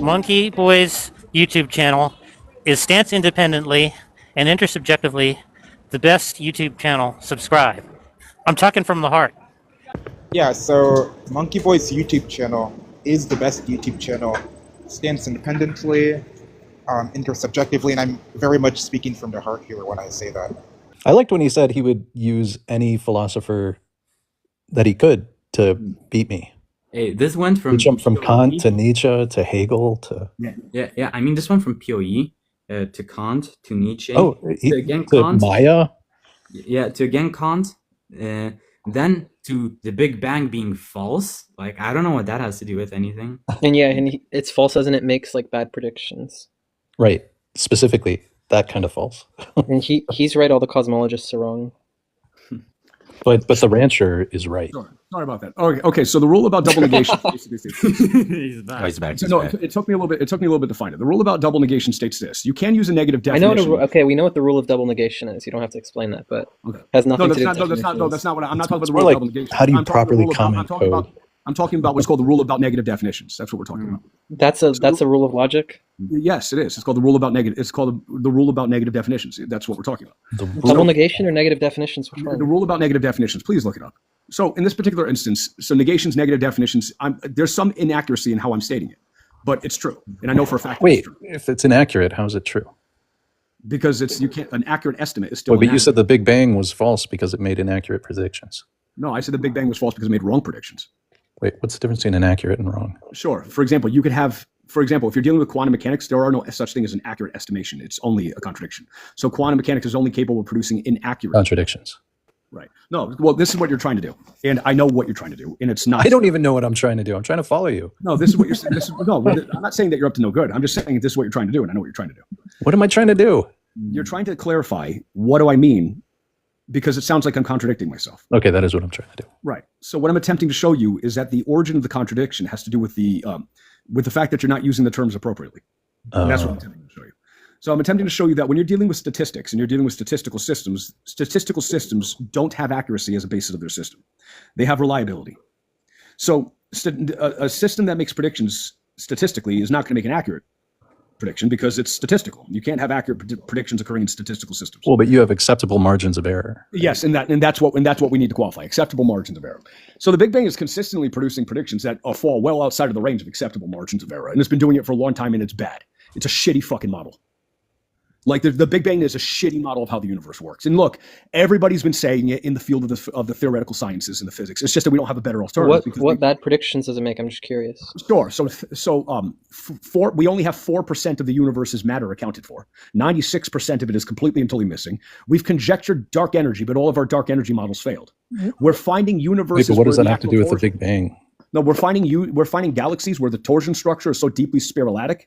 Monkeyboy's YouTube channel is stance independently and intersubjectively the best YouTube channel. Subscribe. I'm talking from the heart. Yeah, so monkeyboy's YouTube channel is the best YouTube channel. Stands independently, intersubjectively, and I'm very much speaking from the heart here when I say that. I liked when he said he would use any philosopher that he could to beat me. Hey, this went from Jump from Kant to Nietzsche to Hegel to yeah. I mean, this went from POE to Kant to Nietzsche. to Kant. Maya. Yeah, to again Kant. Then to the Big Bang being false. Like, I don't know what that has to do with anything. And it's false, doesn't it? Makes like bad predictions. Right. Specifically, that kind of false. And he's right. All the cosmologists are wrong. But the rancher is right. Sorry about that. Okay. So the rule about double negation. He's back. It took me a little bit. It took me a little bit to find it. The rule about double negation states this: you can use a negative definition. We know what the rule of double negation is. You don't have to explain that, but has nothing to do with that's not what I'm not talking about. The more rule like, of double negation. how do you properly comment code? I'm talking about what's called the rule about negative definitions. That's what we're talking about. That's a rule of logic. Yes, it is. It's called the rule about negative. It's called the rule about negative definitions. That's what we're talking about. Double negation or negative definitions? The rule about negative definitions. Please look it up. So in this particular instance, negations, negative definitions. There's some inaccuracy in how I'm stating it, but it's true, and I know for a fact. Wait, it's true. if it's inaccurate, how is it true? Because an accurate estimate is still. But you said the Big Bang was false because it made inaccurate predictions. No, I said the Big Bang was false because it made wrong predictions. Wait, what's the difference between inaccurate and wrong? Sure. For example, you could have. For example, if you're dealing with quantum mechanics, there are no such thing as an accurate estimation. It's only a contradiction. So quantum mechanics is only capable of producing inaccurate contradictions. Right. No, well, this is what you're trying to do. And I know what you're trying to do. And it's not. I don't even know what I'm trying to do. I'm trying to follow you. No, this is what you're saying. I'm not saying that you're up to no good. I'm just saying this is what you're trying to do. And I know what you're trying to do. What am I trying to do? You're trying to clarify what do I mean, because it sounds like I'm contradicting myself. Okay, that is what I'm trying to do. Right. So what I'm attempting to show you is that the origin of the contradiction has to do with the fact that you're not using the terms appropriately. And that's what I'm attempting to show you. So I'm attempting to show you that when you're dealing with statistics and you're dealing with statistical systems don't have accuracy as a basis of their system. They have reliability. So a system that makes predictions statistically is not going to make an accurate prediction because it's statistical. You can't have accurate predictions occurring in statistical systems. Well, but you have acceptable margins of error. Yes, and that's what we need to qualify. Acceptable margins of error. So the Big Bang is consistently producing predictions that fall well outside of the range of acceptable margins of error, and it's been doing it for a long time, and it's bad. It's a shitty fucking model. Like the Big Bang is a shitty model of how the universe works. And look, everybody's been saying it in the field of the theoretical sciences and the physics. It's just that we don't have a better alternative. What bad predictions does it make? I'm just curious. Sure. So we only have 4% of the universe's matter accounted for. 96% of it is completely and totally missing. We've conjectured dark energy, but all of our dark energy models failed. Mm-hmm. We're finding universes. Wait, but what does that have to do with the Big Bang? No, we're finding galaxies where the torsion structure is so deeply spiralatic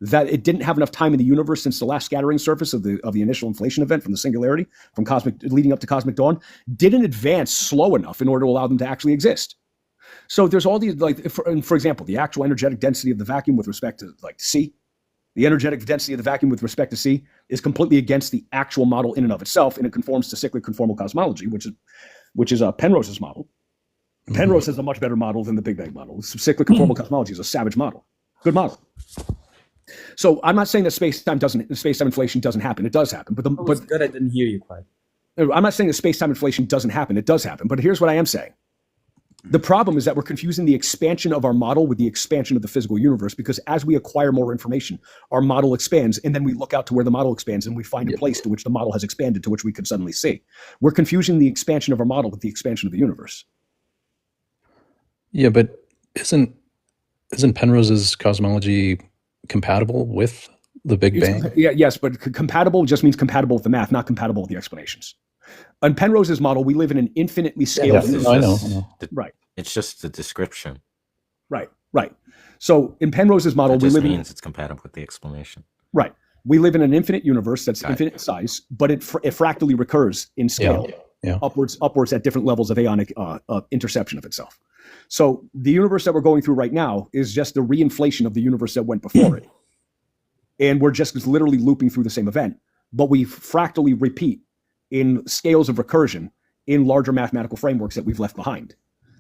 that it didn't have enough time in the universe since the last scattering surface of the initial inflation event from the singularity, from leading up to cosmic dawn, didn't advance slow enough in order to allow them to actually exist. So there's all these, for example, the actual energetic density of the vacuum with respect to C, the energetic density of the vacuum with respect to C is completely against the actual model in and of itself, and it conforms to cyclic conformal cosmology, which is Penrose's model. Mm-hmm. Penrose has a much better model than the Big Bang model. Cyclic conformal cosmology is a savage model. Good model. So I'm not saying that space-time inflation doesn't happen. It does happen. But good. I didn't hear you quite. I'm not saying that space-time inflation doesn't happen. It does happen. But here's what I am saying. The problem is that we're confusing the expansion of our model with the expansion of the physical universe, because as we acquire more information, our model expands, and then we look out to where the model expands, and we find a place to which the model has expanded, to which we could suddenly see. We're confusing the expansion of our model with the expansion of the universe. Yeah, but isn't Penrose's cosmology compatible with the Big Bang? Yes, but compatible just means compatible with the math, not compatible with the explanations. On Penrose's model, we live in an infinitely scaled. I know. Right. It's just the description. Right. So in Penrose's model, we live means it's compatible with the explanation. Right. We live in an infinite universe that's infinite in size, but it fractally recurs in scale, upwards at different levels of aeonic interception of itself. So the universe that we're going through right now is just the reinflation of the universe that went before it. And we're just literally looping through the same event, but we fractally repeat in scales of recursion in larger mathematical frameworks that we've left behind.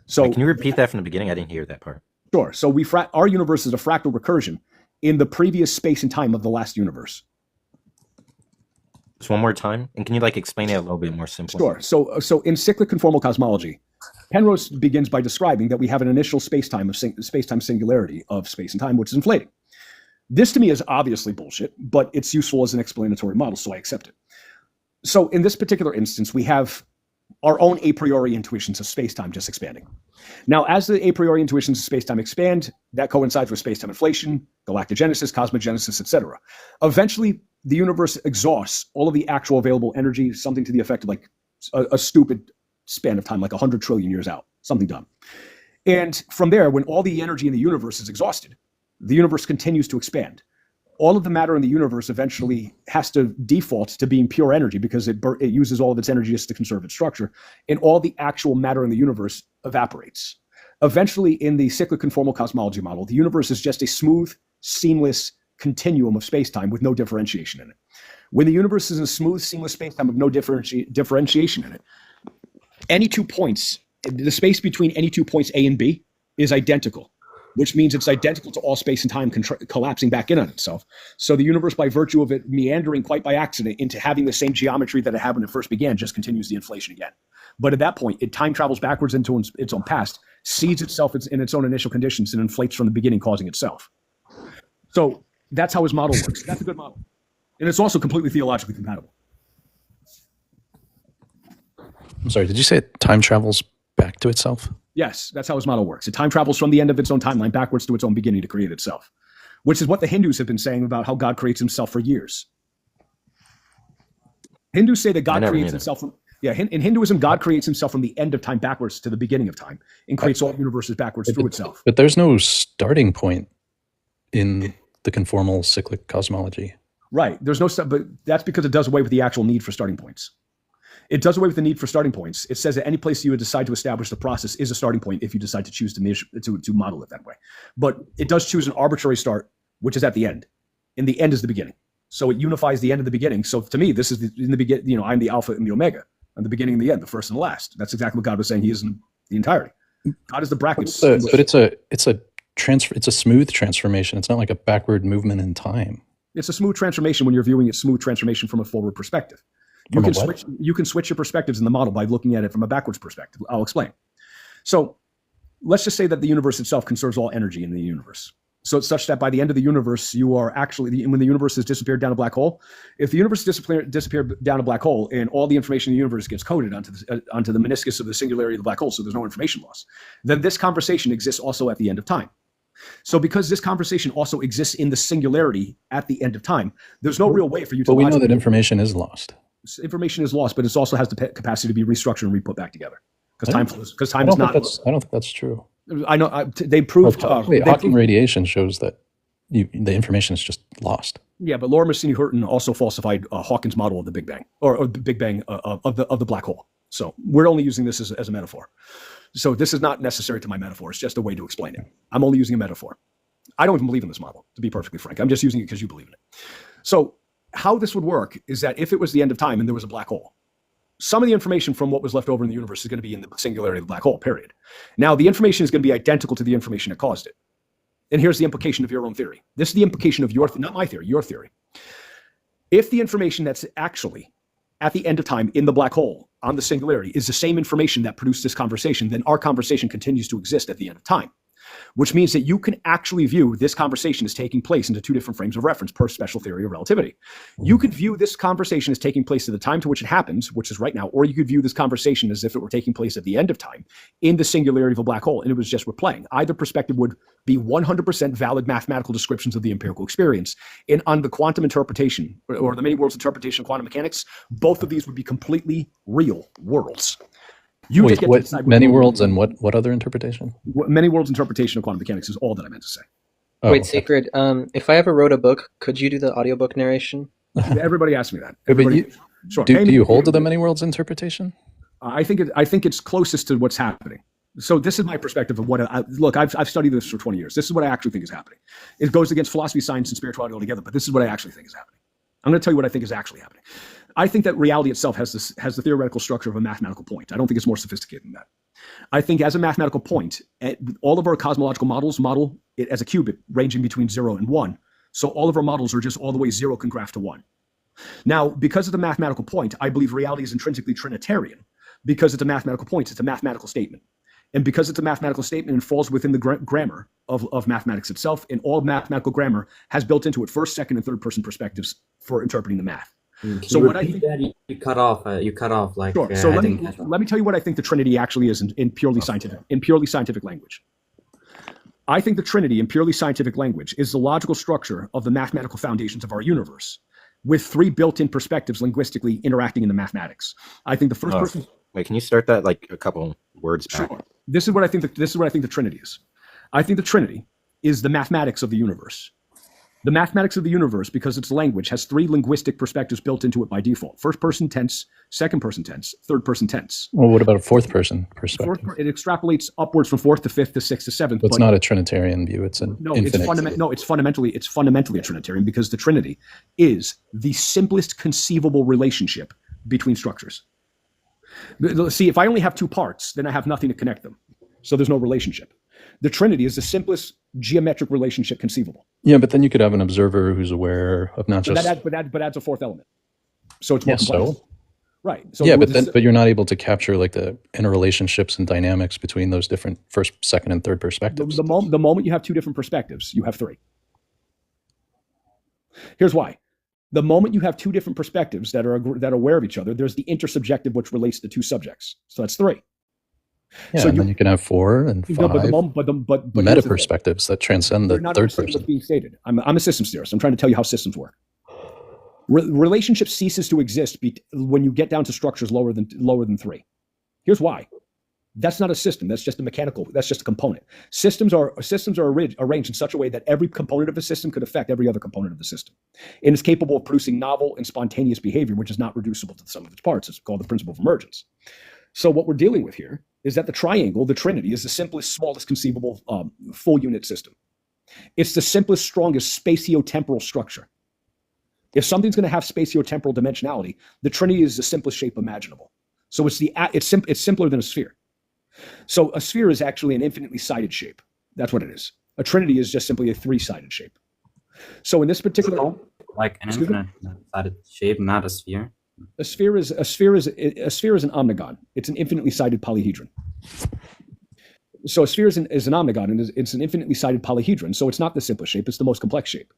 So Wait, can you repeat that from the beginning? I didn't hear that part. sure. So our universe is a fractal recursion in the previous space and time of the last universe. Just one more time, and can you explain it a little bit more simply? Sure. So in cyclic conformal cosmology, Penrose begins by describing that we have an initial space-time singularity of space and time, which is inflating. This to me is obviously bullshit, but it's useful as an explanatory model, so I accept it. So in this particular instance, we have our own a priori intuitions of space-time just expanding. Now, as the a priori intuitions of space-time expand, that coincides with space-time inflation, galactogenesis, cosmogenesis, etc. Eventually, the universe exhausts all of the actual available energy, something to the effect of a stupid span of time, 100 trillion years out, something dumb. And from there, when all the energy in the universe is exhausted, the universe continues to expand. All of the matter in the universe eventually has to default to being pure energy because it uses all of its energy just to conserve its structure, and all the actual matter in the universe evaporates. Eventually, in the cyclic conformal cosmology model, the universe is just a smooth, seamless continuum of space-time with no differentiation in it. When the universe is in a smooth, seamless space-time with no differentiation in it, any 2 points, the space between any 2 points A and B is identical, which means it's identical to all space and time collapsing back in on itself. So the universe, by virtue of it meandering quite by accident into having the same geometry that it had when it first began, just continues the inflation again. But at that point, it time travels backwards into its own past, seeds itself in its own initial conditions, and inflates from the beginning, causing itself. So that's how his model works. That's a good model. And it's also completely theologically compatible. I'm sorry, did you say it time travels back to itself? Yes, that's how his model works. It time travels from the end of its own timeline backwards to its own beginning to create itself, which is what the Hindus have been saying about how God creates himself for years. Hindus say that God creates himself from, in Hinduism, God creates himself from the end of time backwards to the beginning of time and creates all universes backwards through itself. But there's no starting point in the conformal cyclic cosmology. Right. There's no, but that's because it does away with the actual need for starting points. It does away with the need for starting points. It says that any place you would decide to establish the process is a starting point if you decide to choose to model it that way. But it does choose an arbitrary start, which is at the end. And the end is the beginning. So it unifies the end and the beginning. So to me, this is in the beginning, I'm the alpha and the omega. I'm the beginning and the end, the first and the last. That's exactly what God was saying he is in the entirety. God is the brackets. But it's a smooth transformation. It's not like a backward movement in time. It's a smooth transformation when you're viewing it smooth transformation from a forward perspective. You can switch your perspectives in the model by looking at it from a backwards perspective. I'll explain. So let's just say that the universe itself conserves all energy in the universe. So it's such that by the end of the universe, you are actually, when the universe has disappeared down a black hole, if the universe disappeared down a black hole and all the information in the universe gets coded onto the meniscus of the singularity of the black hole, so there's no information loss, then this conversation exists also at the end of time. So because this conversation also exists in the singularity at the end of time, there's no real way for you to... But we know that information is lost. Information is lost, but it also has the capacity to be restructured and re-put back together. Because time is not... I don't think that's true. I know they proved... Hawking radiation shows that the information is just lost. Yeah, but Laura Massini-Hurton also falsified Hawking's model of the Big Bang, or the Big Bang of the black hole. So we're only using this as a metaphor. So this is not necessary to my metaphor. It's just a way to explain it. I'm only using a metaphor. I don't even believe in this model, to be perfectly frank. I'm just using it because you believe in it. So how this would work is that if it was the end of time and there was a black hole, some of the information from what was left over in the universe is going to be in the singularity of the black hole, period. Now, the information is going to be identical to the information that caused it. And here's the implication of your own theory. This is the implication of not my theory, your theory. If the information that's actually at the end of time in the black hole on the singularity is the same information that produced this conversation, then our conversation continues to exist at the end of time, which means that you can actually view this conversation as taking place into two different frames of reference per special theory of relativity. You could view this conversation as taking place at the time to which it happens, which is right now, or you could view this conversation as if it were taking place at the end of time in the singularity of a black hole, and it was just replaying. Either perspective would be 100% valid mathematical descriptions of the empirical experience. And on the quantum interpretation, or the many worlds interpretation of quantum mechanics, both of these would be completely real worlds. Many worlds and what other interpretation? Many worlds interpretation of quantum mechanics is all that I meant to say. Oh, wait, okay. Sacred, if I ever wrote a book, could you do the audiobook narration? Everybody asks me that. Sure. Do you hold to the many worlds interpretation? I think it's closest to what's happening. So this is my perspective of what I've studied this for 20 years. This is what I actually think is happening. It goes against philosophy, science, and spirituality altogether, but this is what I actually think is happening. I'm going to tell you what I think is actually happening. I think that reality itself has the theoretical structure of a mathematical point. I don't think it's more sophisticated than that. I think as a mathematical point, all of our cosmological models model it as a qubit ranging between 0 and 1. So all of our models are just all the way 0 can graph to 1. Now, because of the mathematical point, I believe reality is intrinsically Trinitarian. Because it's a mathematical point, it's a mathematical statement. And because it's a mathematical statement and falls within the grammar of mathematics itself, and all mathematical grammar has built into it first, second, and third person perspectives for interpreting the math. So what I think that you cut off. Like. Sure. So let me tell you what I think the Trinity actually is in purely scientific language. I think the Trinity in purely scientific language is the logical structure of the mathematical foundations of our universe, with 3 built-in perspectives linguistically interacting in the mathematics. I think the first person. Wait, can you start that like a couple words back? Sure. This is what I think the Trinity is. I think the Trinity is the mathematics of the universe. The mathematics of the universe, because its language, has 3 linguistic perspectives built into it by default: first person tense, second person tense, third person tense. Well, what about a fourth person perspective? It extrapolates upwards from 4th to 5th to 6th to 7th. It's not a Trinitarian view. It's an infinite. It's fundamentally a Trinitarian, because the Trinity is the simplest conceivable relationship between structures. See, if I only have 2 parts, then I have nothing to connect them. So there's no relationship. The Trinity is the simplest geometric relationship conceivable. Yeah, but then you could have an observer who's aware of not just. But adds a 4th element. So it's more complex. So. Right. So yeah, but you're not able to capture like the interrelationships and dynamics between those different first, second, and third perspectives. The moment you have 2 different perspectives, you have 3. Here's why. The moment you have 2 different perspectives that are aware of each other, there's the intersubjective, which relates to 2 subjects. So that's 3. Yeah, so then you can have 4 and 5. But meta perspectives that transcend the third person. Being stated. I'm a systems theorist. I'm trying to tell you how systems work. Relationship ceases to exist when you get down to structures lower than 3. Here's why. That's not a system. That's just a component. Systems are arranged in such a way that every component of a system could affect every other component of the system, and is capable of producing novel and spontaneous behavior, which is not reducible to the sum of its parts. It's called the principle of emergence. So what we're dealing with here is that the triangle, the Trinity, is the simplest, smallest conceivable full unit system. It's the simplest, strongest spatio-temporal structure. If something's going to have spatio-temporal dimensionality, the Trinity is the simplest shape imaginable. So it's simpler than a sphere. So a sphere is actually an infinitely sided shape. That's what it is. A Trinity is just simply a 3-sided shape. So in this particular, like an infinite sided shape, not a sphere. A sphere is an omnigon. It's an infinitely sided polyhedron. So a sphere is an omnigon, and it's an infinitely sided polyhedron. So it's not the simplest shape; it's the most complex shape.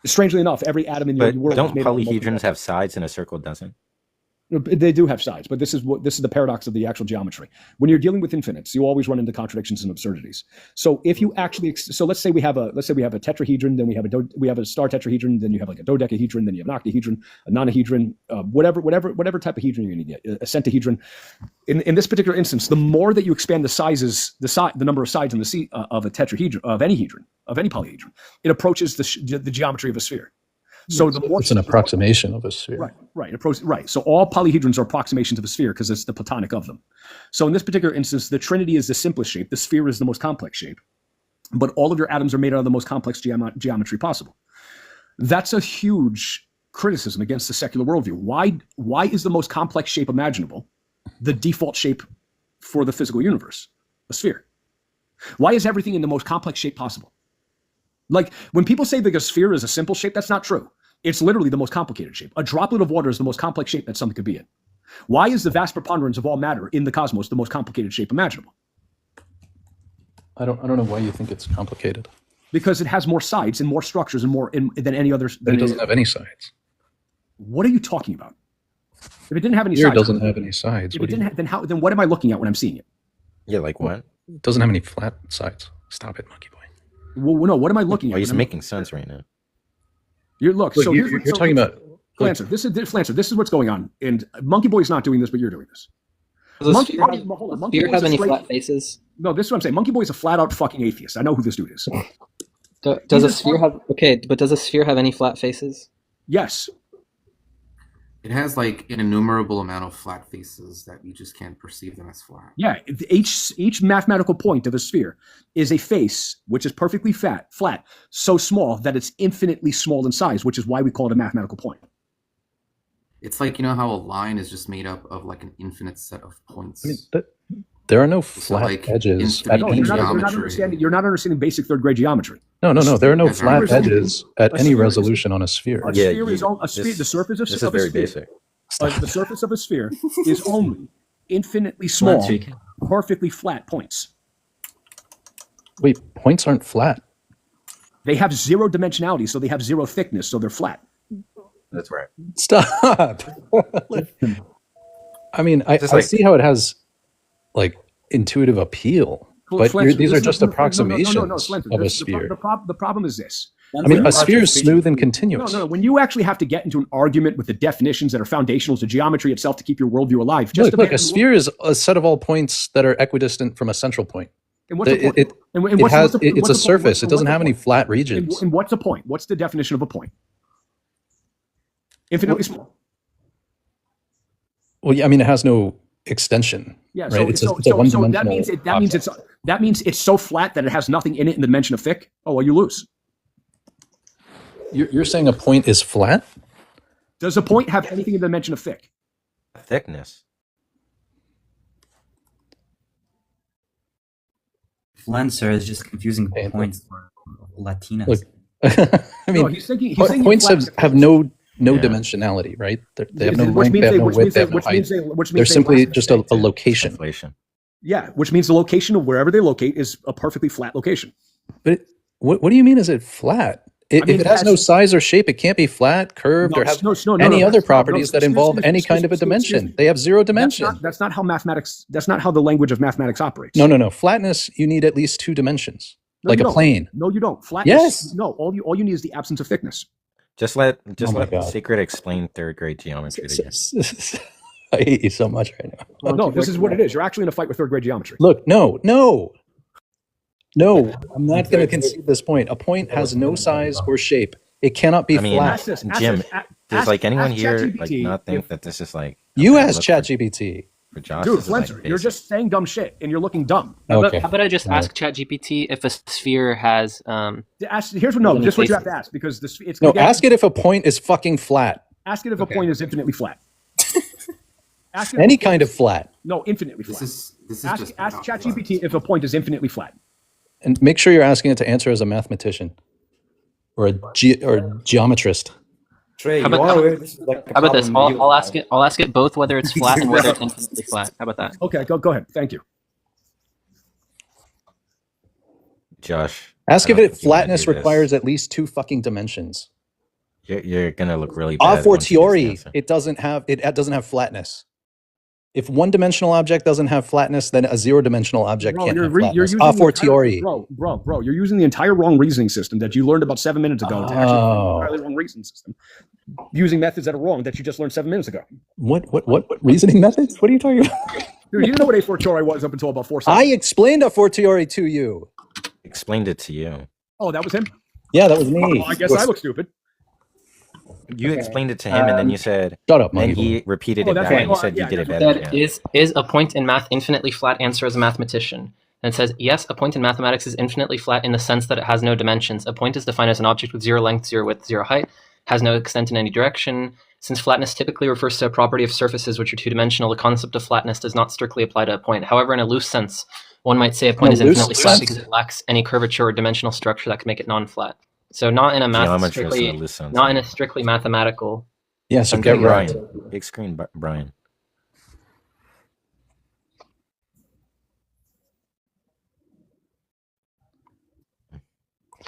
Strangely enough, every atom in your world. Don't polyhedrons have sides and a circle doesn't? They do have sides, but this is the paradox of the actual geometry. When you're dealing with infinites, you always run into contradictions and absurdities. So if you actually, let's say we have a tetrahedron, then we have a star tetrahedron, then you have like a dodecahedron, then you have an octahedron, a nonahedron, whatever type of hedron you're going to get, a centahedron. In this particular instance, the more that you expand the number of sides in the of a tetrahedron, of any polyhedron, it approaches the geometry of a sphere. So it's an approximation of a sphere. Right. So all polyhedrons are approximations of a sphere because it's the platonic of them. So in this particular instance, the Trinity is the simplest shape. The sphere is the most complex shape. But all of your atoms are made out of the most complex geometry possible. That's a huge criticism against the secular worldview. Why is the most complex shape imaginable the default shape for the physical universe? A sphere. Why is everything in the most complex shape possible? Like when people say that a sphere is a simple shape, that's not true. It's literally the most complicated shape. A droplet of water is the most complex shape that something could be in. Why is the vast preponderance of all matter in the cosmos the most complicated shape imaginable? I don't know why you think it's complicated. Because it has more sides and more structures and more than any other. But it doesn't have any sides. What are you talking about? If it didn't have any sides, it doesn't have any sides. If it didn't then what am I looking at when I'm seeing it? Yeah, like what? It doesn't have any flat sides. Stop it, monkey boy. Well, no. What am I looking at? He's making sense right now. You're talking about Flencer. This is what's going on, and Monkey Boy's not doing this, but you're doing this. Does a sphere have any flat faces? No, this is what I'm saying. Monkey Boy's a flat out fucking atheist. I know who this dude is. Does a sphere have any flat faces? Yes. It has like an innumerable amount of flat faces that you just can't perceive them as flat. Yeah, each mathematical point of a sphere is a face which is perfectly flat, so small that it's infinitely small in size, which is why we call it a mathematical point. It's like, you know how a line is just made up of like an infinite set of points. I mean, There are no So, flat like, edges infinite at No, any geometry. you're not understanding basic third grade geometry. No, there are no That's flat right. edges at A any sphere is- resolution on a sphere. A Yeah, sphere is you- a sphere. The this- surface This is of a very sphere. basic. The surface of a sphere is only infinitely small, Flencer, you can- perfectly flat points. Wait, points aren't flat. They have zero dimensionality, so they have zero thickness, so they're flat. That's right. Stop. I mean, I Just like- see how it has like intuitive appeal, but Flencer, these are this just no, approximations Flencer, of a this- sphere. The problem is this. I mean, a Flencer, sphere is Flencer, smooth and No, continuous. no, no. When you actually have to get into an argument with the definitions that are foundational to geometry itself to keep your worldview alive, just Look, a abandon- sphere is a set of all points that are equidistant from a central point. And what's the point? It And it's what's a the point? surface. It What's doesn't the have any point? flat regions. And what's the point? What's the definition of a point? Infinitely small. Well, yeah, I mean, it has no extension. Yeah, right? so, It's so, a so, so one-dimensional that means it's so flat that it has nothing in it in the dimension of thick. Oh, well, you lose. You're saying a point is flat? Does a point have anything in the dimension of thick? Thickness. Flencer is just confusing Hey, points for Latinas. Look, I mean, No, he's thinking points flat- have no Yeah. dimensionality, right? They have no which length, means they have they- no which width, means they have they- no which means height. they- which means They're they simply lack just a Inflation. location. Inflation. Yeah, which means the location of wherever they locate is a perfectly flat location. But what do you mean? Is it flat? mean, If it has no size or shape, it can't be flat, curved, or have any other properties that involve any kind of a dimension. They have zero dimension. That's not how mathematics. That's not how the language of mathematics operates. No. Flatness, you need at least two dimensions, No, like you a don't. plane. No, you don't. Flatness. Yes. No, all you need is the absence of thickness. Just let Oh my let God. Secret explain third grade geometry to you. I hate you so much right now. No, this is what it is. You're actually in a fight with third grade geometry. Look, no, I'm not going to concede this point. A point has no size or shape. It cannot be I mean, flat. Ask this, ask Jim, this, does ask- like anyone ask here ChatGPT like not think if- that this is like You okay, asked look for- ChatGPT. for Josh? Dude, this is, like, Flencer, you're basic. just saying dumb shit and you're looking dumb. Okay. How about I just All right. ask ChatGPT if a sphere has Here's what no, just what you have to ask because this it's No, again, ask it if a point is fucking flat. Ask it if a point is infinitely flat. Ask it if Any a point kind is- of flat. No, infinitely This flat. is Ask just ChatGPT if a point is infinitely flat. And make sure you're asking it to answer as a mathematician or a geometrist. Trey, How you about- are this is like the how about this? problem you I'll ask have. it. I'll ask it both whether it's flat and whether it's infinitely flat. How about that? Okay, go ahead. Thank you. Josh. Ask I if don't it think you wanna flatness do this. requires at least two fucking dimensions. You're gonna look really A bad. once you do this fortiori, answer. it doesn't have flatness. If one-dimensional object doesn't have flatness, then a zero-dimensional object can't have flatness. A fortiori. Bro, you're using the entire wrong reasoning system that you learned about 7 minutes ago. To actually Oh. the entirely wrong reasoning system. Using methods that are wrong that you just learned 7 minutes ago. What reasoning methods? What are you talking about? Dude, you didn't know what a fortiori was up until about 4 I seconds. explained a fortiori to you. Explained it to you. Oh, that was him? Yeah, that was me. Oh, I guess I look stupid. You explained it to him, and then you said, Shut up, then monkey. he repeated Oh, it that's back, right. and you Well, said yeah, you did it that's better. That Yeah. is a point in math infinitely flat? Answer as a mathematician. And it says yes, a point in mathematics is infinitely flat in the sense that it has no dimensions. A point is defined as an object with zero length, zero width, zero height, has no extent in any direction. Since flatness typically refers to a property of surfaces which are two-dimensional, the concept of flatness does not strictly apply to a point. However, in a loose sense, one might say a point is loose infinitely flat sense? because it lacks any curvature or dimensional structure that could make it non-flat. So not in a Geometry is in a loose sense. not in a strictly mathematical. Yeah, so Okay, get right. Brian, big screen, Brian.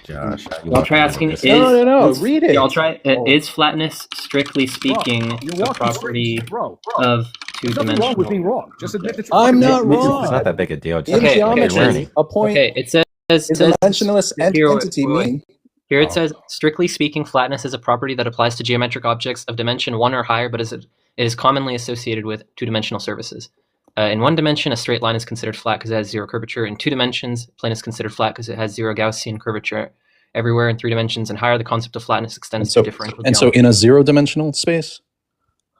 Josh, how you I'll try walking asking with is this? No, read it. Yeah, I'll try. Is flatness strictly speaking You're a walking property straight, bro. of There's nothing wrong with two-dimensional? being wrong. Just admit that you're I'm fucking not wrong. It's not that big a deal. In Just Okay, like, okay, you're geometry, learning. a point Okay, it says is a dimensionless here, entity. Mean here it says strictly speaking, flatness is a property that applies to geometric objects of dimension 1 or higher, but it is commonly associated with two-dimensional surfaces. In one dimension, a straight line is considered flat because it has zero curvature. In 2 dimensions, a plane is considered flat because it has zero Gaussian curvature. Everywhere in 3 dimensions and higher, the concept of flatness extends to differential and so geometry. in a zero-dimensional space.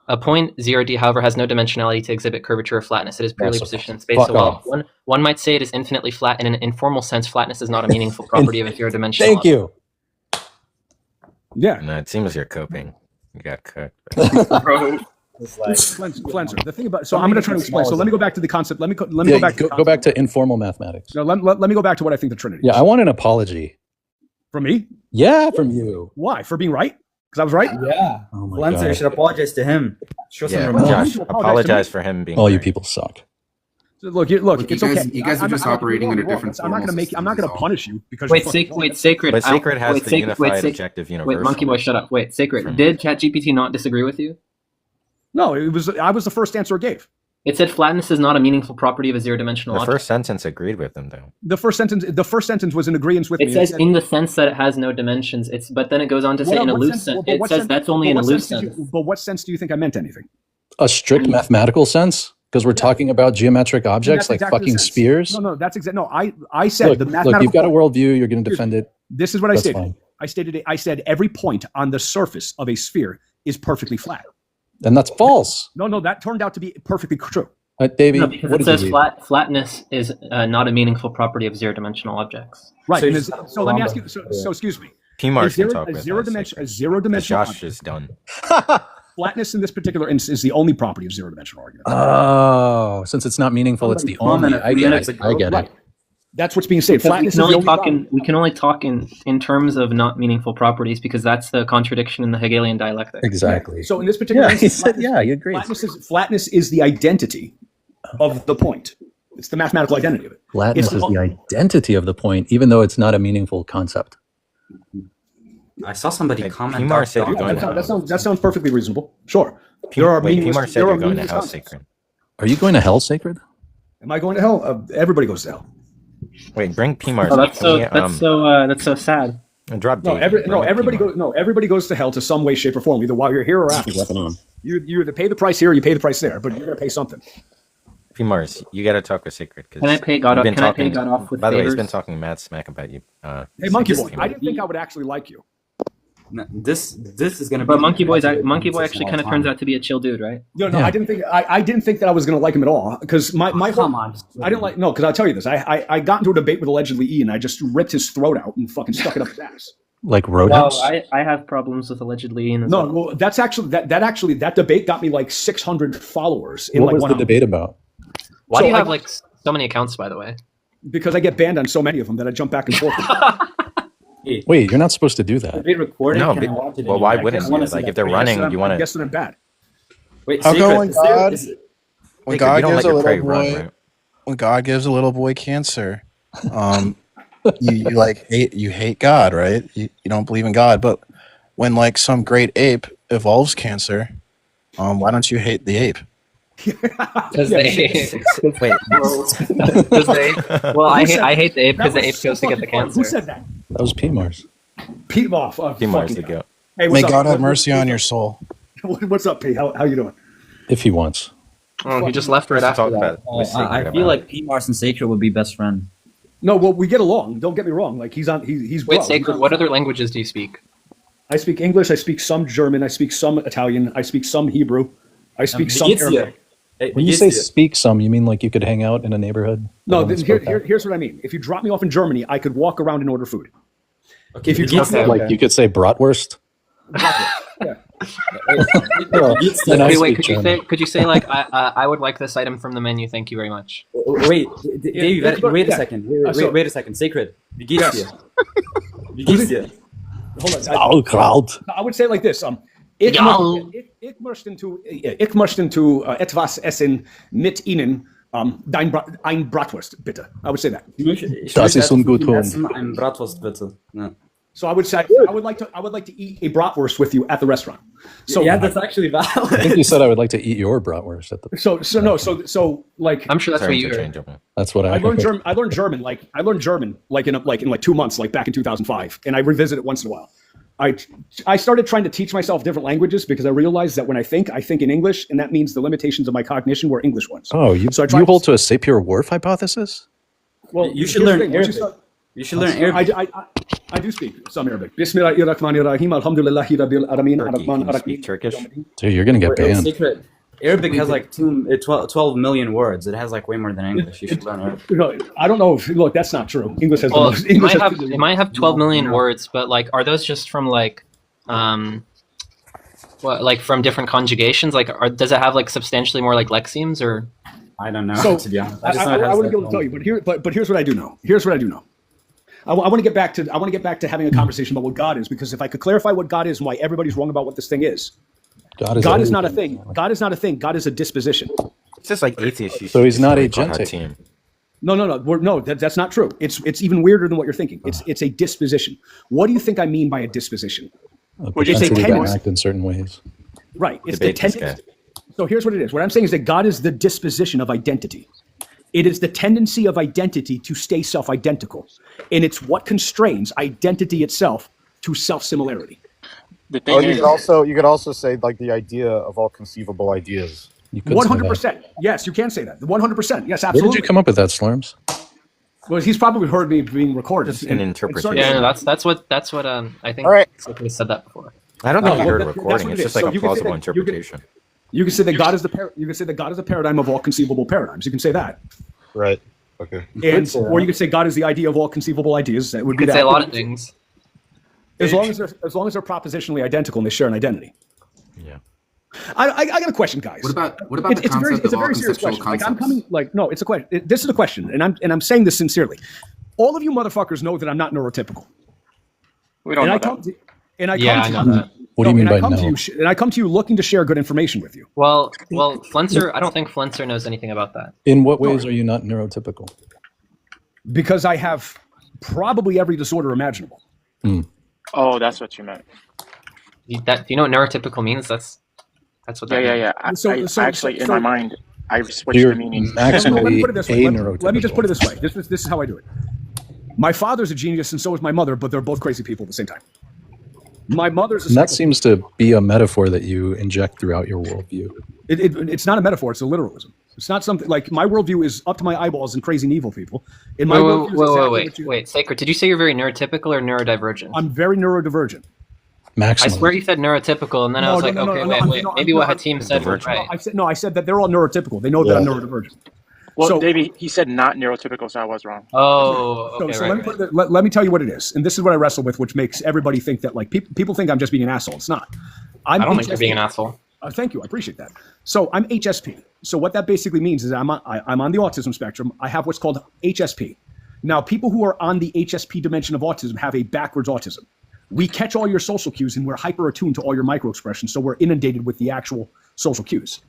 A point 0D, however, has no dimensionality to exhibit curvature or flatness. It is purely so position in space. fuck So while off. one might say it is infinitely flat, in an informal sense, flatness is not a meaningful property of a zero-dimensional. Thank you. Yeah. No, it seems you're coping. You got cooked. Bro, Flencer. The thing about so I'm going to try to explain. So let me go back to the concept. Let me go back to go back to informal mathematics. No, let me go back to what I think the Trinity. Yeah, I want an apology. From me? Yeah, from you. Why? For being right? Because I was right? Yeah. Oh my Flencer, you God. should apologize to him. Show some Yeah, remorse. Josh, apologize for him being. All you right. people suck. Look, it's you guys, okay. You guys are just operating under different. I'm not going to make. I'm not going to punish you because. Wait, Sacred. But Sacred has wait, the Sacred, unified wait, objective universal. Wait, Monkey Boy, shut up. Wait, Sacred. Did ChatGPT not disagree with you? No, I was the first answer it gave. It said flatness is not a meaningful property of a zero-dimensional The object. first sentence agreed with him, though. The first sentence was in agreement with me. It says in the sense that it has no dimensions. But then it goes on to say in a loose sense. It says that's only in a loose sense. But what sense do you think I meant anything? A strict mathematical sense? Because we're talking about geometric objects like exactly fucking the sense. spheres? No, that's exactly. No, I said the mathematical. Look, you've got a worldview. You're going to defend it. This is what I That's stated. fine. I said every point on the surface of a sphere is perfectly flat. And that's false. No, that turned out to be perfectly true. Davey, No, because what it did says you read? flatness is not a meaningful property of zero-dimensional objects. Right. So, So let me ask you. So excuse me. P-Mars can talk A with zero-dimensional Josh object. is done. Flatness in this particular instance is the only property of zero-dimensional argument. Oh, since it's not meaningful, it's the only. I get it. Right. That's what's being said. Because Flatness is the only property. we can only talk in terms of not meaningful properties because that's the contradiction in the Hegelian dialectic. Exactly. So in this particular instance, he agrees. Flatness is the identity of the point. It's the mathematical identity of it. Flatness is the identity of the point, even though it's not a meaningful concept. I saw somebody comment. P-Mars said you're going That sounds perfectly reasonable. Sure. P-Mars said you're going to House Sacred. Are you going to hell, Sacred? Am I going to hell? Everybody goes to hell. Wait, bring P-Mars. Oh, that's so sad. Drop everybody goes to hell to some way, shape, or form, either while you're here or after. You either pay the price here or you pay the price there, but you're going to pay something. P-Mars, you got to talk with Sacred. Can I pay God off? Can I pay God off with By the way, he's favors? been talking mad smack about you. Hey, Monkey Boy, I didn't think I would actually like you. No, this is going to be. But Monkey Boy actually kind of turns out to be a chill dude, right? No, I didn't think I didn't think that I was going to like him at all because my come on. I didn't like because I'll tell you this. I got into a debate with allegedly Ian. I just ripped his throat out and fucking stuck it up his ass. Like Roadhouse? Well, I have problems with allegedly Ian. Well, that's actually that debate got me like 600 followers in What like was 1 the hour. debate about? Why do you have like so many accounts, by the way? Because I get banned on so many of them that I jump back and forth. Wait, you're not supposed to do that. Recorded. No, well, why wouldn't you? Like, if they're running, you want I to. guess that I'm bad. Wait, How come when God, When God gives a little boy cancer, you hate God, right? You don't believe in God, but when like some great ape evolves cancer, why don't you hate the ape? Because the ape. Well, I hate the ape because the ape goes to get the cancer. Who said that? That was P-Mars. P-Mars to go. Hey, May God have mercy on your soul. What's up, P? How you doing? If he wants. Oh, he just left right after that. I feel like P-Mars and Sacred would be best friends. No, well, we get along. Don't get me wrong. Like he's Wait, bro. Sacred, what other languages do you speak? I speak English. I speak some German. I speak some Italian. I speak some Hebrew. I speak some Arabic. When you say speak some, you mean like you could hang out in a neighborhood? No, here's what I mean. If you drop me off in Germany, I could walk around and order food. Okay, if you drop me off, like you could say bratwurst. yeah. Could you say like I would like this item from the menu, thank you very much. Wait, Dave, wait a second. Wait a second. Sacred. Wie geht's dir? Wie geht's dir? Hold on. I would say it like this. Ich möchte etwas essen mit Ihnen. Ein Bratwurst, bitte. I would say that. Das ist ungut. Ein Bratwurst, bitte. Yeah. So I would say I would like to eat a bratwurst with you at the restaurant. So yeah, that's actually valid. I think you said I would like to eat your bratwurst at the. So like I'm sure that's what you heard. That's what I learned German. I learned German in 2 months, like back in 2005, and I revisit it once in a while. I started trying to teach myself different languages because I realized that when I think in English, and that means the limitations of my cognition were English ones. Oh, you hold to a Sapir-Whorf hypothesis? Well, you should learn Arabic. You should learn Arabic. I do speak some Arabic. Bismillahirrahmanirrahim. Alhamdulillahi rabbil alamin. Speak Turkish? Dude, you're gonna get banned. Secret. Arabic has like 12 million words. It has like way more than English. You should learn Arabic. I don't know. Look, that's not true. English has the most. It might have 12 million words, but like, are those just from like, What, like from different conjugations? Like, does it have like substantially more like lexemes or? I don't know. So to be honest, I wouldn't be able to tell you, but here's what I do know. Here's what I do know. I want to get back to having a conversation about what God is, because if I could clarify what God is and why everybody's wrong about what this thing is. God is not a thing. God is not a thing. God is a disposition. It's just like atheists. So he's not agentic. No, that's not true. It's even weirder than what you're thinking. It's a disposition. What do you think I mean by a disposition? It's a tendency to act in certain ways. Right. It's the tendency. So here's what it is. What I'm saying is that God is the disposition of identity. It is the tendency of identity to stay self-identical, and it's what constrains identity itself to self-similarity. You could also say like the idea of all conceivable ideas. 100%. Yes, you can say that. 100%. Yes, absolutely. Where did you come up with that, Slurms? Well, he's probably heard me being recorded. Just an interpretation. Yeah, no, that's what I think. All right. Cyclic has said that before. I don't think you heard a recording. It's just like a plausible interpretation. You can say that God is you can say that God is the paradigm of all conceivable paradigms. You can say that. Right. Okay. Or you could say God is the idea of all conceivable ideas. That would be You could say a lot of things. As long as they're propositionally identical and they share an identity. Yeah. I got a question, guys. What about the concept of all serious conceptual question. concepts? It's a question. This is a question, and I'm saying this sincerely. All of you motherfuckers know that I'm not neurotypical. We don't know that. I know that. What do you mean by no? And I come to you looking to share good information with you. Well, Flencer, I don't think Flencer knows anything about that. In what ways are you not neurotypical? Because I have probably every disorder imaginable. Oh, that's what you meant. Do you know what neurotypical means? That's what that means. Yeah. In my mind, I switched the meaning. Let me just put it this way. This is how I do it. My father's a genius, and so is my mother, but they're both crazy people at the same time. My mother's and that seems to be a metaphor that you inject throughout your worldview. It's not a metaphor, it's a literalism. It's not something like my worldview is up to my eyeballs and crazy and evil people. In my Wait, Sacred, did you say you're very neurotypical or neurodivergent? I'm very neurodivergent. Maximum. I swear you said neurotypical, and then I was like, wait, maybe what Hatim said was right. I said that they're all neurotypical. They know that I'm neurodivergent. Well, Davey, he said not neurotypical, so I was wrong. Oh, okay. Let me tell you what it is, and this is what I wrestle with, which makes everybody think that like people think I'm just being an asshole. It's not. I don't think you're being an asshole. Thank you, I appreciate that. So I'm HSP. So what that basically means is I'm on the autism spectrum. I have what's called HSP. Now, people who are on the HSP dimension of autism have a backwards autism. We catch all your social cues and we're hyper attuned to all your micro expressions, so we're inundated with the actual social cues.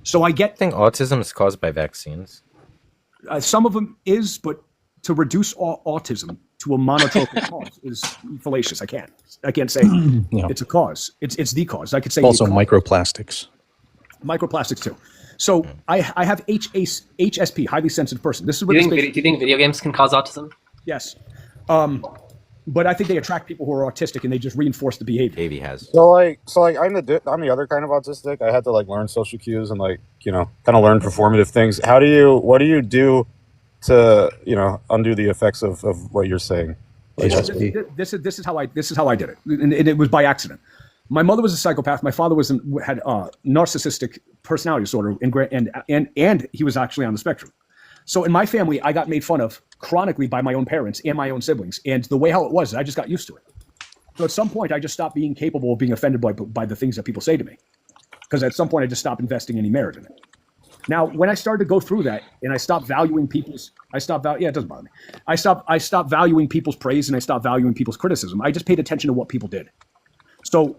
So I think autism is caused by vaccines. Some of them is, but to reduce autism to a monotropic cause is fallacious. I can't say it's a cause. It's the cause. I could say also microplastics. Microplastics too. So I have HSP, highly sensitive person. This is what do you think video games can cause autism? Yes. But I think they attract people who are autistic and they just reinforce the behavior. Davey has. So I'm the other kind of autistic. I had to learn social cues and kind of learn performative things. What do you do to undo the effects of what you're saying? This is how I did it, and it was by accident. My mother was a psychopath. My father had narcissistic personality disorder, and he was actually on the spectrum. So in my family, I got made fun of chronically by my own parents and my own siblings. And the way how it was, I just got used to it. So at some point, I just stopped being capable of being offended by the things that people say to me. Because at some point, I just stopped investing any merit in it. Now, when I started to go through that and I stopped valuing it doesn't bother me. I stopped valuing people's praise and I stopped valuing people's criticism. I just paid attention to what people did. So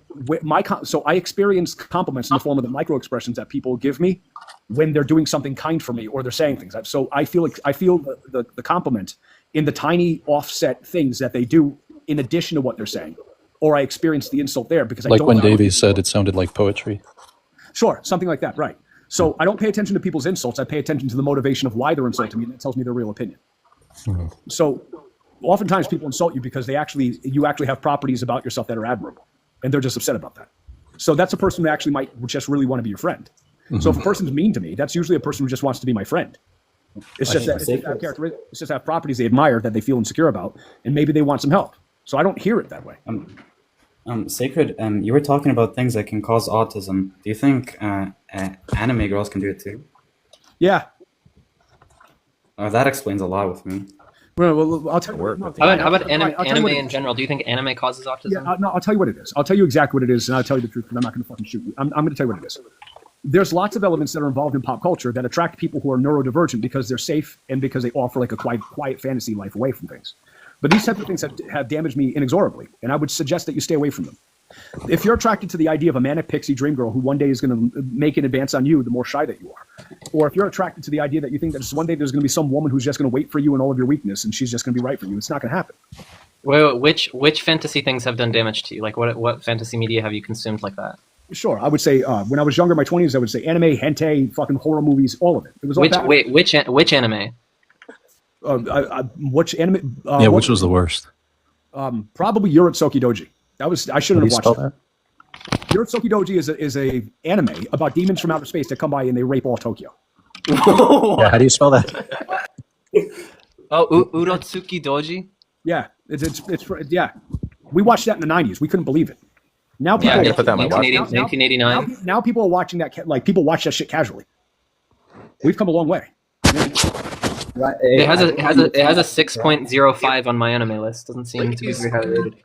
I experience compliments in the form of the micro expressions that people give me when they're doing something kind for me or they're saying things. So I feel the compliment in the tiny offset things that they do in addition to what they're saying, or I experience the insult there because I don't. Like when Davey said it sounded like poetry. Sure, something like that, right? So I don't pay attention to people's insults. I pay attention to the motivation of why they're insulting me, and that tells me their real opinion. Mm-hmm. So oftentimes people insult you because you actually have properties about yourself that are admirable. And they're just upset about that. So that's a person who actually might just really want to be your friend. Mm-hmm. So if a person's mean to me, that's usually a person who just wants to be my friend. It's just that have properties they admire that they feel insecure about, and maybe they want some help. So I don't hear it that way. Sacred, you were talking about things that can cause autism. Do you think anime girls can do it too? Yeah. That explains a lot with me. Well, I'll tell you. How about anime in general? Do you think anime causes autism? Yeah, no, I'll tell you what it is. I'll tell you exactly what it is, and I'll tell you the truth, because I'm not going to fucking shoot you. I'm going to tell you what it is. There's lots of elements that are involved in pop culture that attract people who are neurodivergent because they're safe and because they offer like a quiet fantasy life away from things. But these types of things have damaged me inexorably, and I would suggest that you stay away from them. If you're attracted to the idea of a manic pixie dream girl who one day is going to make an advance on you, the more shy that you are. Or if you're attracted to the idea that you think that just one day there's going to be some woman who's just going to wait for you and all of your weakness and she's just going to be right for you, it's not going to happen. Wait, which fantasy things have done damage to you? Like what fantasy media have you consumed like that? Sure, I would say when I was younger, in my 20s, I would say anime, hentai, fucking horror movies, all of it. It was all bad. Which anime? Which anime? Which was the worst? Probably Urotsuki Doji. I shouldn't have watched that. Urotsuki Doji is a anime about demons from outer space that come by and they rape all Tokyo. Yeah, how do you spell that? Urotsuki Doji? Yeah, it's yeah. We watched that in the 90s. We couldn't believe it. Now people, yeah, put that in my 1989. Now people are watching that, like people watch that shit casually. We've come a long way. Right. It has a 6.05 on my anime list. Doesn't seem to be very highly rated.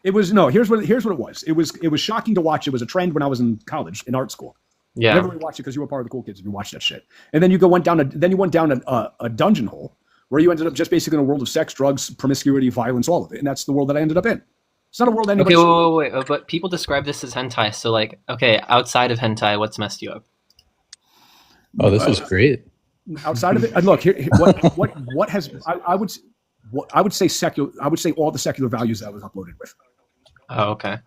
It was no. Here's what it was. It was shocking to watch. It was a trend when I was in college in art school. Yeah. Everybody watched it because you were part of the cool kids if you watched that shit. And then you went down a dungeon hole where you ended up just basically in a world of sex, drugs, promiscuity, violence, all of it. And that's the world that I ended up in. It's not a world anybody. Okay, wait. But people describe this as hentai. So like, okay, outside of hentai, what's messed you up? Oh, this is great. Outside of it, look here. What has I would say secular. I would say all the secular values that was uploaded with. Oh, okay.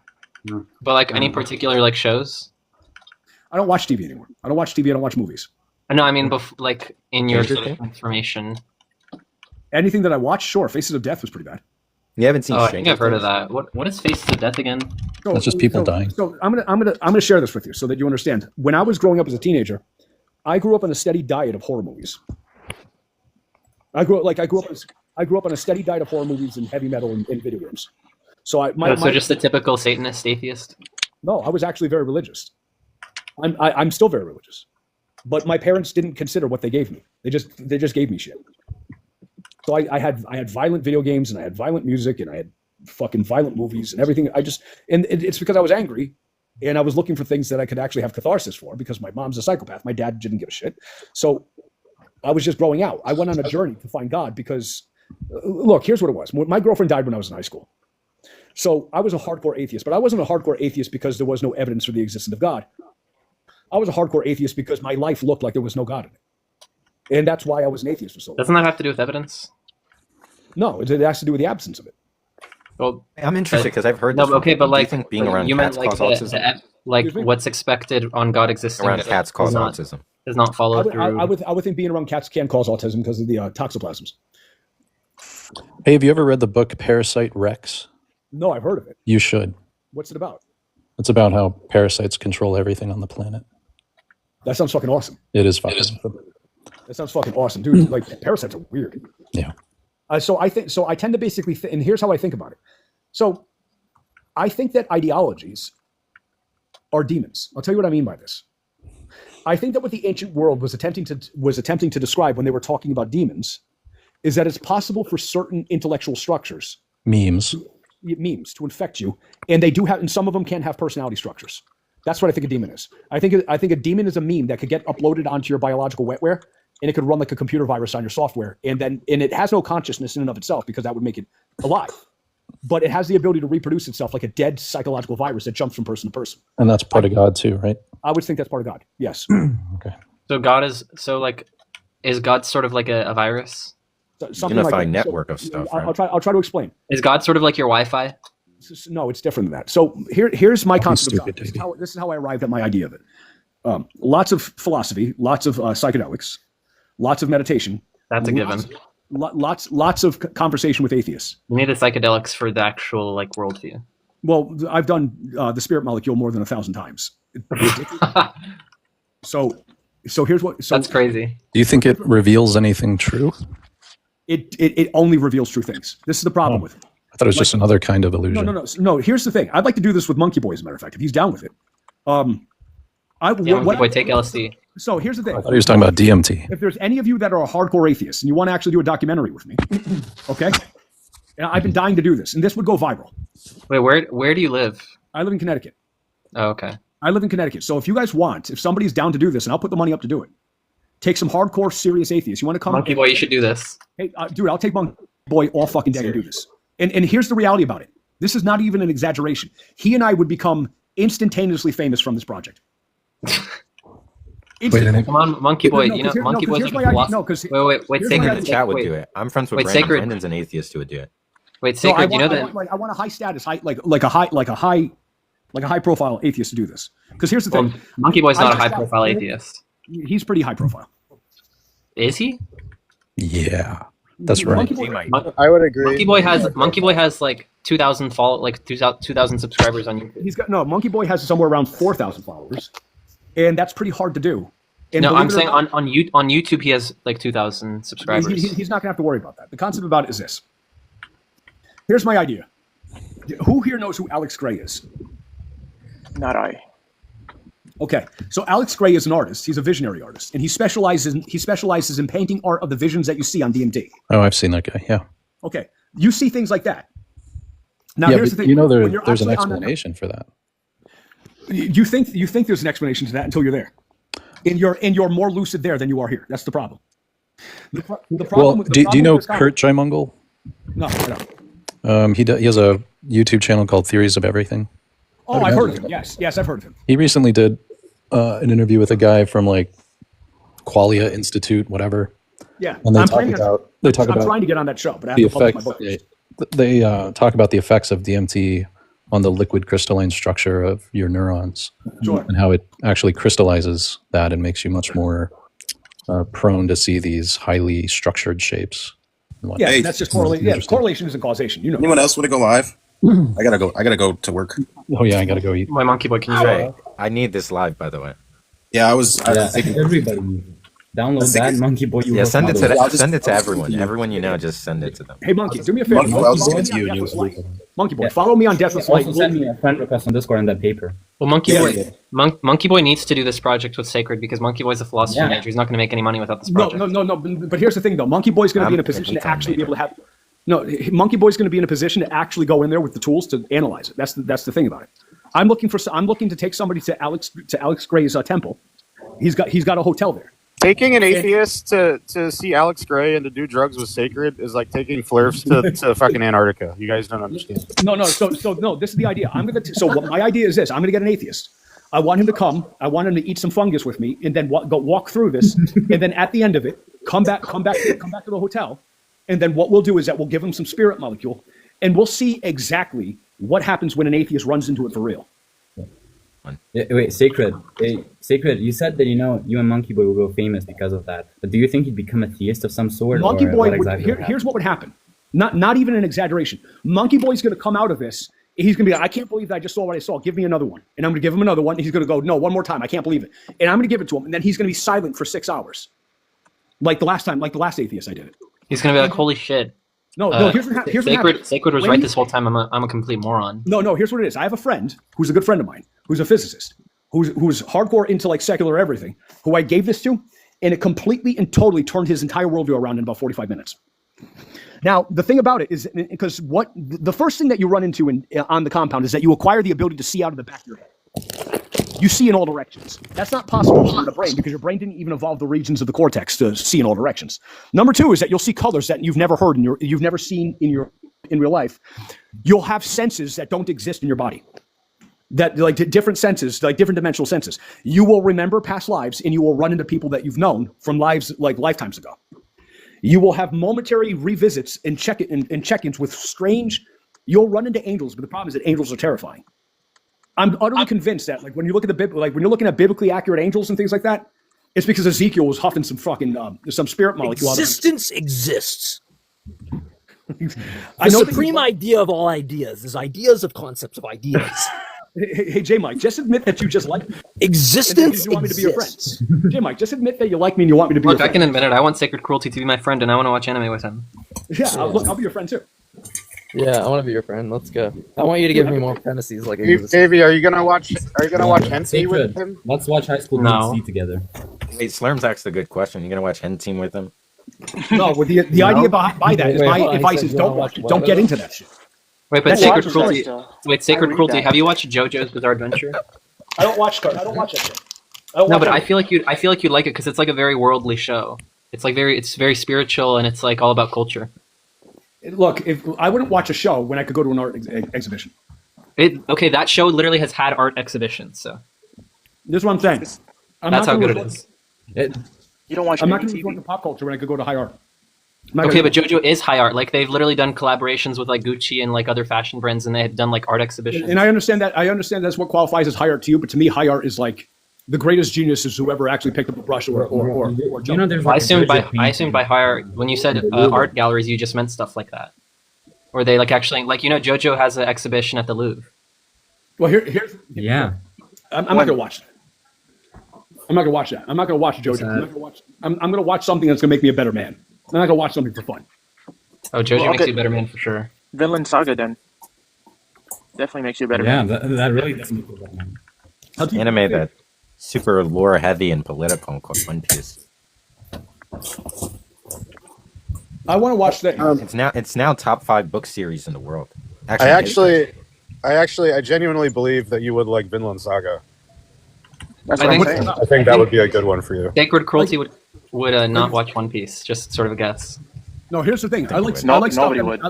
But like any particular like shows? I don't watch TV anymore. I don't watch TV. I don't watch movies. No, I mean, like in your sort of information. Anything that I watch, sure. Faces of Death was pretty bad. You haven't seen? Oh, I think I've heard of that. What is Faces of Death again? That's just people dying. So I'm gonna share this with you so that you understand. When I was growing up as a teenager, I grew up on a steady diet of horror movies. I grew up on a steady diet of horror movies and heavy metal and video games. So just a typical Satanist atheist? No, I was actually very religious. I'm still very religious, but my parents didn't consider what they gave me. They just gave me shit. So I had violent video games and I had violent music and I had fucking violent movies and everything. And it's because I was angry and I was looking for things that I could actually have catharsis for because my mom's a psychopath. My dad didn't give a shit. So I was just growing out. I went on a journey to find God because, look, here's what it was. My girlfriend died when I was in high school. So I was a hardcore atheist, but I wasn't a hardcore atheist because there was no evidence for the existence of God. I was a hardcore atheist because my life looked like there was no God in it. And that's why I was an atheist for so long. Doesn't that have to do with evidence? No, it has to do with the absence of it. Well, I'm interested because I've heard. No, This okay, but like, think being around you cats meant like causes autism? what's expected on God existing Around cats cause autism. Does not follow through. I would think being around cats can cause autism because of the toxoplasms. Hey, have you ever read the book Parasite Rex? No, I've heard of it. You should. What's it about? It's about how parasites control everything on the planet. That sounds fucking awesome. It is fucking. That sounds fucking awesome, dude. Like parasites are weird. Yeah. So I tend to basically, and here's how I think about it. So I think that ideologies are demons. I'll tell you what I mean by this. I think that what the ancient world was attempting to describe when they were talking about demons is that it's possible for certain intellectual structures, memes to infect you, and they do have, and some of them can have personality structures. That's what I think a demon is. I think a demon is a meme that could get uploaded onto your biological wetware, and it could run like a computer virus on your software, and it has no consciousness in and of itself because that would make it alive. But it has the ability to reproduce itself like a dead psychological virus that jumps from person to person. And that's part of God too, right? I would think that's part of God. Yes. Okay. So God is is God sort of like a virus? Unified network of stuff. Right? I'll try to explain. Is God sort of like your Wi-Fi? No, it's different than that. So here's my concept of God. This is how I arrived at my idea of it. Lots of philosophy, lots of psychedelics, lots of meditation. That's a given. Lots of conversation with atheists. You need the psychedelics for the actual like worldview. Well, I've done the spirit molecule more than 1,000 times. So here's what. So that's crazy. Do you think it reveals anything true? It only reveals true things. This is the problem with it. I thought it was just another kind of illusion. No. Here's the thing. I'd like to do this with monkeyboy, as a matter of fact, if he's down with it. Monkey Boy, take LSD. So here's the thing. I thought he was talking about DMT. If there's any of you that are a hardcore atheist and you want to actually do a documentary with me, okay? And I've been dying to do this, and this would go viral. Wait, where do you live? I live in Connecticut. Oh, okay. I live in Connecticut. So if you guys want, if somebody's down to do this, and I'll put the money up to do it, take some hardcore, serious atheists. You want to come? Monkey Boy, you should do this. Hey, dude, I'll take Monkey Boy all fucking day and do this. And here's the reality about it. This is not even an exaggeration. He and I would become instantaneously famous from this project. Come on, Monkey Boy. Monkey Boy's like a philosopher. Wait, Sacred Sacred. in the chat would do it. I'm friends with Brandon. Sacred. Brandon's an atheist who would do it. Wait, Sacred, I want a high status, like a high profile atheist to do this. Because here's the thing. Monkey Boy's not a high profile atheist. He's pretty high profile. Is he? Yeah, that's right. I would agree. Monkey Boy has like 2,000 subscribers on YouTube. Monkey Boy has somewhere around 4,000 followers, and that's pretty hard to do. And no, I'm saying on YouTube he has like 2,000 subscribers. He's not gonna have to worry about that. The concept about it is this. Here's my idea. Who here knows who Alex Gray is? Not I. Okay, so Alex Gray is an artist. He's a visionary artist, and he specializes in painting art of the visions that you see on DMT. Oh, I've seen that guy. Yeah. Okay, you see things like that. Now, yeah, here's the thing. You know, there's an explanation for that. You think there's an explanation to that until you're there, and you're more lucid there than you are here. That's the problem. The problem. Do you know Kurt Jaimungal? No, I don't. He has a YouTube channel called Theories of Everything. Oh, I've heard of him. Yes, I've heard of him. He recently did an interview with a guy from like Qualia Institute, whatever. Yeah, and I'm trying to get on that show, but I have to publish my book. They talk about the effects of DMT on the liquid crystalline structure of your neurons, and how it actually crystallizes that and makes you much more prone to see these highly structured shapes. Yeah, that's just correlation. Yeah, correlation isn't causation. You know. Anyone else want to go live? I gotta go to work. Oh yeah, I gotta go eat. My Monkey Boy, can you go? I need this live, by the way. Yeah, I was thinking. Everybody download that Monkey Boy. Yeah, send it to everyone. Everyone you know, just send it to them. Hey, Monkey, do me a favor. Monkey Boy, follow me on Deathless Light. Also send me a friend request on Discord on that paper. Well, Monkey Boy needs to do this project with Sacred because Monkey Boy's a philosophy major. He's not going to make any money without this project. No. But here's the thing, though. Monkey Boy's going to be in a position to actually be able to have. No, Monkey Boy's going to be in a position to actually go in there with the tools to analyze it. That's the thing about it. I'm looking to take somebody to Alex Gray's temple. He's got a hotel there. Taking an atheist to see Alex Gray and to do drugs with Sacred is like taking Flirfs to fucking Antarctica. You guys don't understand. No. So no, this is the idea. My idea is this. I'm going to get an atheist. I want him to come. I want him to eat some fungus with me, and then go walk through this, and then at the end of it, come back to the hotel. And then what we'll do is that we'll give him some spirit molecule, and we'll see exactly what happens when an atheist runs into it for real. Wait, Sacred, you said that you and Monkey Boy will go famous because of that. But do you think he'd become a theist of some sort? Monkey Boy, here's what would happen. Not even an exaggeration. Monkey Boy's going to come out of this. He's going to be like, I can't believe that I just saw what I saw. Give me another one. And I'm going to give him another one. He's going to go, no, one more time. I can't believe it. And I'm going to give it to him. And then he's going to be silent for 6 hours. Like the last atheist I did it. He's going to be like, holy shit. No, here's what happens. Sacred was right this whole time. I'm a complete moron. No, here's what it is. I have a friend who's a good friend of mine, who's a physicist, who's hardcore into like secular everything, who I gave this to, and it completely and totally turned his entire worldview around in about 45 minutes. Now, the thing about it is, because the first thing that you run into on the compound is that you acquire the ability to see out of the back of your head. You see in all directions. That's not possible in the brain because your brain didn't even evolve the regions of the cortex to see in all directions. Number two is that you'll see colors that you've never heard you've never seen in real life. You'll have senses that don't exist in your body. That like different senses, like different dimensional senses. You will remember past lives, and you will run into people that you've known from lives like lifetimes ago. You will have momentary revisits and check-ins with strange. You'll run into angels, but the problem is that angels are terrifying. I'm utterly convinced that, like, when you look at when you're looking at biblically accurate angels and things like that, it's because Ezekiel was huffing some fucking some spirit molecule. Existence exists. I know the supreme idea of all ideas is ideas of concepts of ideas. Hey, J Mike, just admit that you just like me. Existence. You want me to be your friend. J Mike, just admit that you like me and you want me to be your friend. I can admit it. I want Sacred Cruelty to be my friend, and I want to watch anime with him. Yeah, I'll be your friend too. Yeah, I want to be your friend. Let's go. I want you to give me more premises like Davey, are you gonna watch Henty with him? Let's watch High School No. DxD together. Wait, Slurm's asked a good question. You gonna watch Hen Team with him? No, well, the idea behind that is Wait, my hold on, advice he is said don't watch what? don't get into that shit. Wait, but That's Sacred watch Cruelty. still. Wait, Sacred read Cruelty. that. Have you watched JoJo's Bizarre Adventure? I don't watch that shit. No, but I feel like you'd like it because it's like a very worldly show. It's very spiritual and it's like all about culture. Look, if I wouldn't watch a show when I could go to an art exhibition. Okay, that show literally has had art exhibitions, so This is what I'm saying. that's how good it is. You don't watch I'm not any going to TV. resort to pop culture when I could go to high art. Okay, but JoJo is high art. Like they've literally done collaborations with like Gucci and like other fashion brands, and they have done like art exhibitions. And I understand that. I understand that's what qualifies as high art to you, but to me, high art is like the greatest genius is whoever actually picked up a brush or You know, there's I like assumed by high art when you said art galleries, you just meant stuff like that, or they like actually like JoJo has an exhibition at the Louvre. Well, here's yeah. I'm not going to watch that. I'm not going to watch that. I'm not going to watch JoJo. I'm going to watch something that's going to make me a better man. I'm not going to watch something for fun. Oh, JoJo makes you a better man for sure. Vinland Saga then. Definitely makes you a better man. That really does make you a better man. Anime that super lore heavy and political called One Piece. I want to watch that. It's now top 5 book series in the world. I genuinely believe that you would like Vinland Saga. That's what I'm saying. I think that would be a good one for you. Sacred Cruelty would not watch One Piece. Just sort of a guess. No, here's the thing. I like Nobody stuff. would.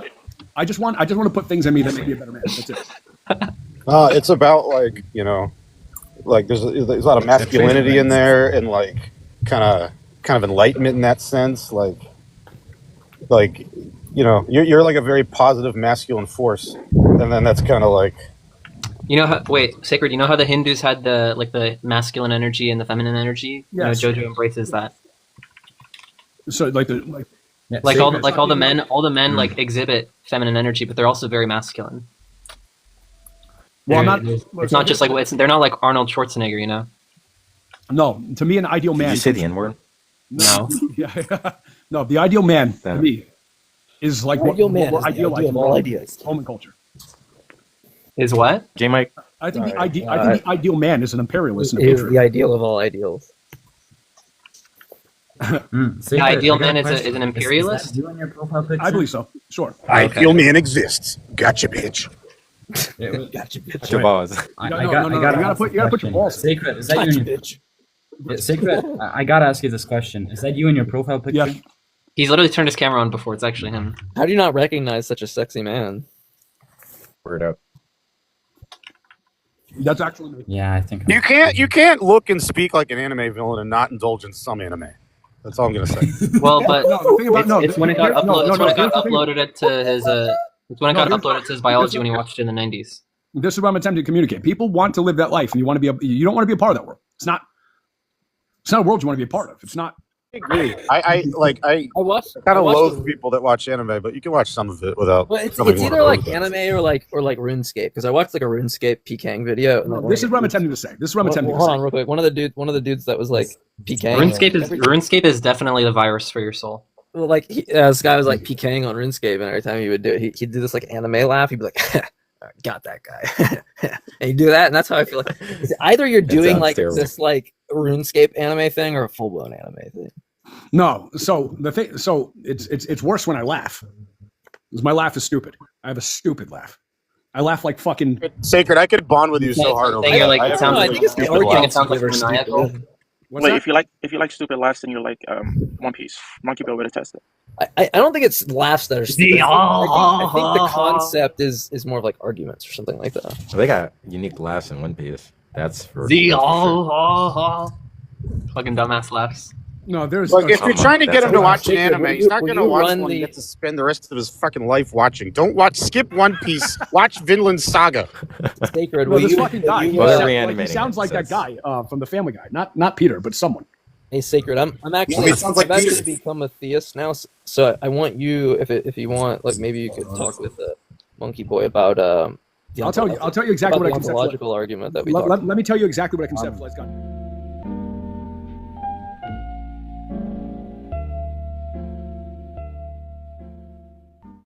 I just want to put things in me that make me a better man. That's it. It's about like there's a lot of masculinity in there and like kind of enlightenment in that sense. Like you're like a very positive masculine force, and then that's kind of like. Sacred, you know how the Hindus had the masculine energy and the feminine energy? Yes. JoJo embraces that. So all the men like exhibit feminine energy, but they're also very masculine. Well, It's not just like they're not like Arnold Schwarzenegger, you know? No, to me, an ideal man. Did you say the N-word? No. No, the ideal man to me is like Ideal man we're is the idealizing ideal of all ideas. Roman culture. Is what? J Mike? I think the ideal man is an imperialist. And a Is patriot. the ideal of all ideals. The ideal man is an imperialist? Is that you in your profile picture? I believe so. Sure. Ideal man exists. Gotcha, bitch. Gotcha, bitch. Your balls. You gotta put your balls. Sacred, is that you in your Sacred, I gotta ask you this question. Is that you in your profile picture? Yeah. He's literally turned his camera on before. It's actually him. How do you not recognize such a sexy man? Word up. That's actually me. Yeah, I think You can't look and speak like an anime villain and not indulge in some anime. That's all I'm gonna say. Well, but the thing about it's when it got uploaded to his it's when it got uploaded to his biology when he watched it in the 90s. This is what I'm attempting to communicate. People want to live that life, and you don't want to be a part of that world. It's not a world you want to be a part of. It's not. I agree. I kind of loathe people that watch anime, but you can watch some of it without. Well, it's feeling either more like loathe. anime or like RuneScape, because I watched like a RuneScape PKing video. And This is what I'm attempting to say. Hold on, real quick. One of the dudes that was like PKing. RuneScape is definitely the virus for your soul. Well, like this guy was like PKing on RuneScape, and every time he would do it, he'd do this like anime laugh. He'd be like, "Got that guy," and you do that, and that's how I feel like either you're doing like terrible. this like RuneScape anime thing or a full blown anime thing. No, so it's worse when I laugh. Because my laugh is stupid. I have a stupid laugh. I laugh like fucking Sacred. I could bond with you so hard over that. It sounds like maniacal. Wait, if you like stupid laughs, then you like One Piece. Monkeyboy would attest it. I don't think it's laughs that are stupid. I think the concept is more of like arguments or something like that. They got unique laughs in One Piece. That's for fucking dumbass laughs. No, there's like if you're trying to get him to watch an Sacred, anime, he's not going to watch one the- he gets to spend the rest of his fucking life watching. Don't skip One Piece. Watch Vinland Saga. Sacred. Well, this fucking guy. reanimating He sounds it, like that guy from the Family Guy. Not Peter, but someone. Hey, Sacred. I'm actually Yeah, it sounds like I've actually Peter. become a theist now. So I want you, if you want, like maybe you could talk with Monkeyboy about I'll tell you exactly what I the conceptualize. ontological argument that we talked Let me tell you exactly what I conceptualize.